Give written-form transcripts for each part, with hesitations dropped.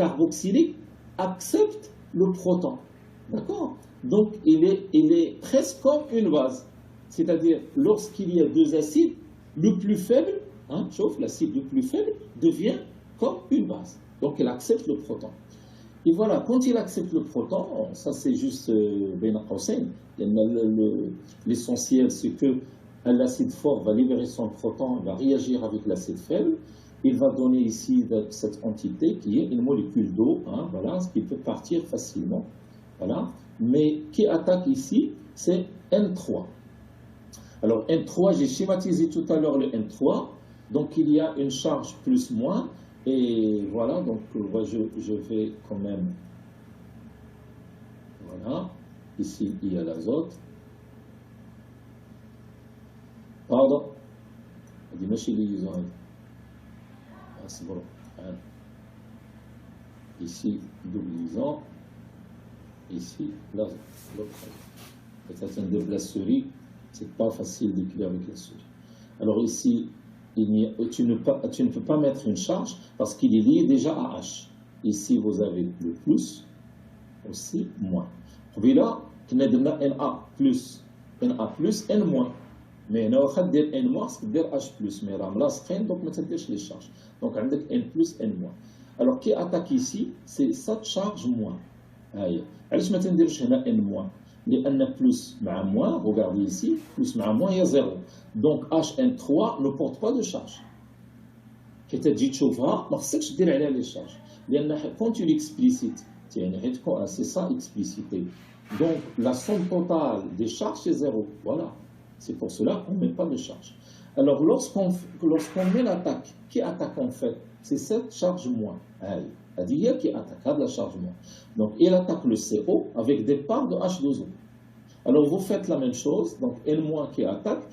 carboxylique accepte le proton. D'accord? Donc, il est presque comme une base. C'est-à-dire, lorsqu'il y a deux acides, le plus faible, sauf l'acide le plus faible, devient comme une base. Donc, il accepte le proton. Et voilà, quand il accepte le proton, ça c'est juste l'essentiel, c'est que l'acide fort va libérer son proton, va réagir avec l'acide faible. Il va donner ici cette quantité qui est une molécule d'eau, voilà, ce qui peut partir facilement. Voilà. Mais qui attaque ici, c'est N3. Alors N3, j'ai schématisé tout à l'heure le N3. Donc il y a une charge plus-moins. Et voilà, donc je vais quand même. Voilà. Ici, il y a l'azote. Pardon. Ici, double liaison. Ici, l'azote. C'est un double la souris. C'est pas facile d'écrire avec la souris. Alors ici, tu ne peux pas mettre une charge parce qu'il est lié déjà à H. Ici, vous avez le plus, aussi moins. Puis là, tu as NA plus, N moins. Mais on a dit N moins, c'est dire H plus. Mais là, c'est donc on ne les charges. Donc, on a N plus, N moins. Alors, qui attaque ici, c'est cette charge moins. Alors, je vais dire N moins. لأن plus مع moins, regardez ici, plus مع moins, il y a 0. Donc HN3 ne porte pas de charge. كي تجي تشوفها ما خصكش دير عليها les charges. لأن quand tu l'explicites, c'est ça explicité. Donc la somme totale des charges c'est 0. Voilà. C'est pour cela qu'on ne met pas de charge. Alors lorsqu'on met l'attaque, qui attaque en fait? C'est cette charge moins. C'est-à-dire qui attaque la charge moins. Donc il attaque le CO avec des parts de H2O. Alors vous faites la même chose, donc N- qui attaque,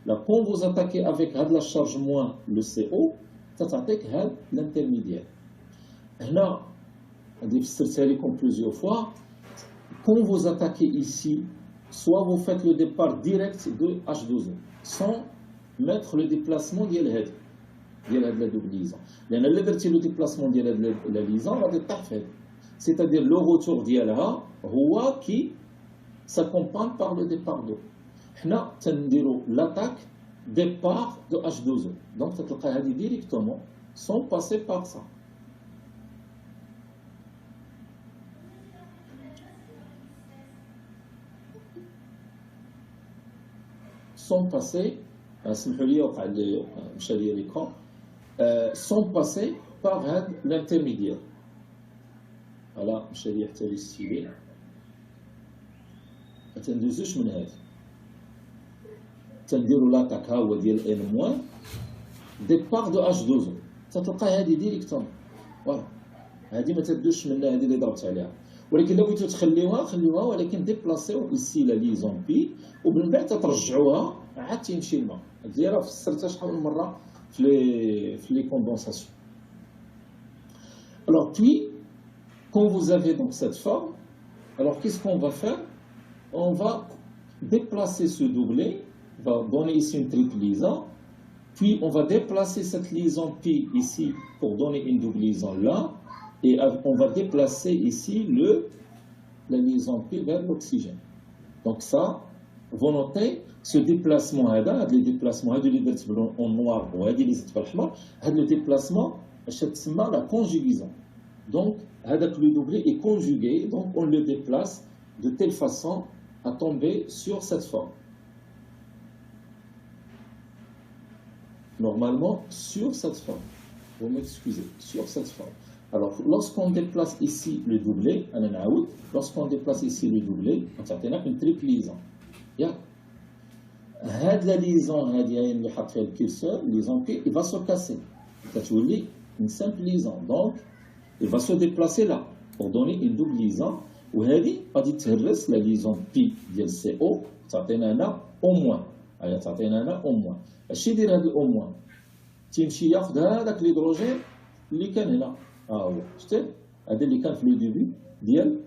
là quand vous attaquez avec la charge moins le CO, ça attaque l'intermédiaire. Là, comme plusieurs fois, quand vous attaquez ici, soit vous faites le départ direct de H2O, sans mettre le déplacement ديال هاد la double liaison. لأن اللي درتي le déplacement ديال هاد la liaison غادي طيح في هاد. C'est-à-dire le retour ديالها هو qui s'accompagne par le départ d'eau. حنا تنديرو l'attaque départ de H2O. Donc تلقى هذه directement sans passer par ça. Sans passer sans passer par l'intermédiaire. Voilà, je vais dire ici. تندوزوش من هذا. تنديروا لاطاك ها هو ديال N- ديبار دو H2O. تتلقى هذه ديريكتوم. فوالا. هذه ما تدوش منها هذه اللي ضربت عليها. ولكن لو بغيتو خليوها ولكن ديبلاسيو إيسي لا ليزون بي ومن بعد ترجعوها عاد تيمشي الماء. هذه راه فسرتها شحال من مرة في les condensations. Alors puis, quand vous avez donc cette forme, alors qu'est-ce qu'on va faire? On va déplacer ce doublet, on va donner ici une triple liaison, puis on va déplacer cette liaison pi ici pour donner une double liaison là, et on va déplacer ici la liaison pi vers l'oxygène. Donc ça, vous notez ce déplacement les déplacements en noir ou le déplacement c'est la conjugaison. Donc le doublet est conjugué, donc on le déplace de telle façon à tomber sur cette forme. Normalement sur cette forme. Vous m'excusez, sur cette forme. Alors lorsqu'on déplace ici le doublet, lorsqu'on déplace ici le doublet, on a une triple liaison. Cette liaison, il va se casser. C'est une simple liaison. Donc, il va se déplacer là pour donner une double liaison. وهذه غادي تهرس la liaison pi ديال CO تعطينا هنا au moins. تعطينا هنا au moins. اش يدير هذا au moins؟ تيمشي ياخذ هذاك الهيدروجين اللي كان هنا. هو شتي؟ هذا اللي كان في لو ديبي ديال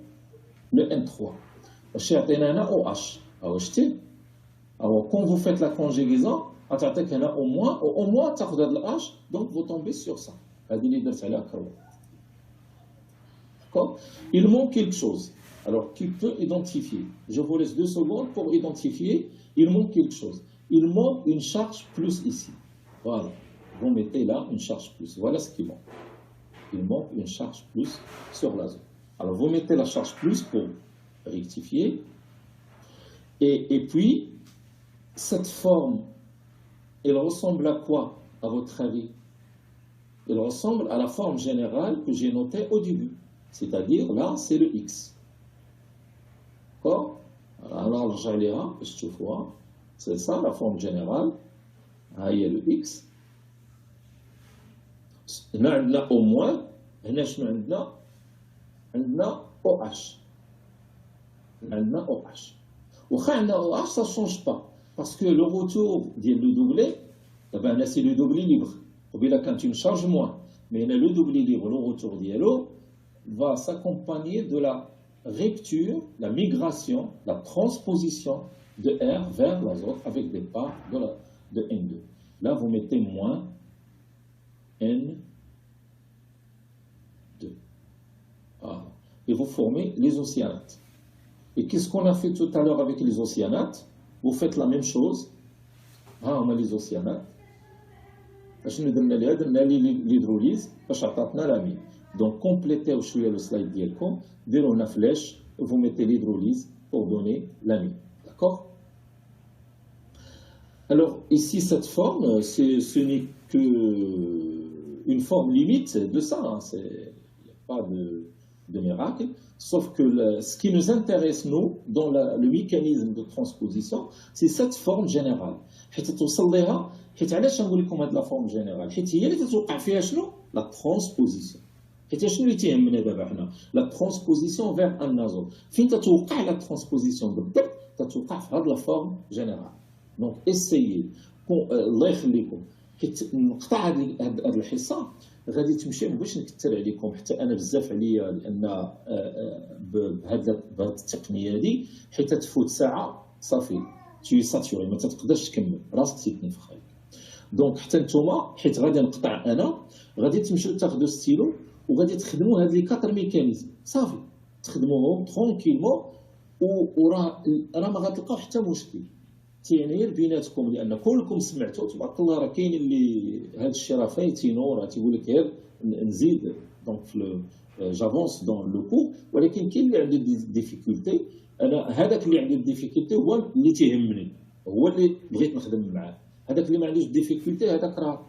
le N3. اش يعطينا هنا OH. شتي؟ Alors, quand vous faites la conjugaison, غتعطيك هنا au moins تاخذ هذا الاش دونك vous tombez sur ça. هذه اللي درت عليها كروات. D'accord? Il manque quelque chose. Alors, tu peux identifier. Je vous laisse 2 secondes pour identifier. Il manque quelque chose. Il manque une charge plus ici. Voilà. Vous mettez là une charge plus. Voilà ce qui manque. Il manque une charge plus sur la zone. Alors, vous mettez la charge plus pour rectifier. Et puis, cette forme, elle ressemble à quoi, à votre avis? Elle ressemble à la forme générale que j'ai notée au début. C'est-à-dire, là, c'est le X. D'accord? Alors, j'allais je vois. C'est ça, la forme générale. Ah, il y a le X. Là, on a au moins, on a OH. On a OH. Ou OH, ça ne change pas. Parce que le retour du doublé, c'est le doublé libre. Ou bien quand tu charges moins. Mais le doublé libre, le retour d'ILO, va s'accompagner de la rupture, la migration, la transposition de R vers l'azote avec des pas de N2. Là, vous mettez moins N2. Voilà. Et vous formez les ocyanates. Et qu'est-ce qu'on a fait tout à l'heure avec les ocyanates? Vous faites la même chose. Ah, on a les ocyanates. L'hydrolyse, l'amine. Donc, complétez le slide d'Yelcom, donnez une flèche, vous mettez l'hydrolyse pour donner l'amine. D'accord? Alors, ici, cette forme, ce n'est qu'une forme limite de ça. Hein. Il n'y a pas de miracle. Sauf que ce qui nous intéresse, nous, dans le mécanisme de transposition, c'est cette forme générale. حيت علاش نقول لكم هذه لا فورم جينيرال؟ حيت هي اللي تتوقع فيها شنو؟ لا ترانسبوزيسيون. حيت شنو اللي تيهمنا دابا حنا؟ لا ترانسبوزيسيون فيغ ان ازول. فين تتوقع لا ترانسبوزيسيون بالضبط؟ تتوقع في هذه لا فورم جينيرال. دونك اسيي الله يخليكم حيت نقطع هذه الحصه غادي تمشي ما بغيتش نكثر عليكم حتى انا بزاف عليا لان بهذه التقنيه هذه حيت تفوت ساعه صافي تي ساتوري ما تقدرش تكمل راسك تيتنفخ. دونك حتى نتوما حيت غادي نقطع انا غادي تمشيو تاخذوا ستيلو وغادي تخدموا هاد لي 4 ميكانيزم صافي تخدموهم ترونكيلمون وراه ما غتلقاو حتى مشكل تيعني بيناتكم لان كلكم سمعتوا تبارك الله راه كاين اللي هاد الشيء راه فايتينو راه تيقول لك غير نزيد دونك في جافونس دون لو كور ولكن كاين اللي عنده ديفيكولتي. انا هذاك اللي عنده ديفيكولتي هو اللي تيهمني هو اللي بغيت نخدم معاه. هذاك اللي ما عندوش ديفيكولتي هذاك راه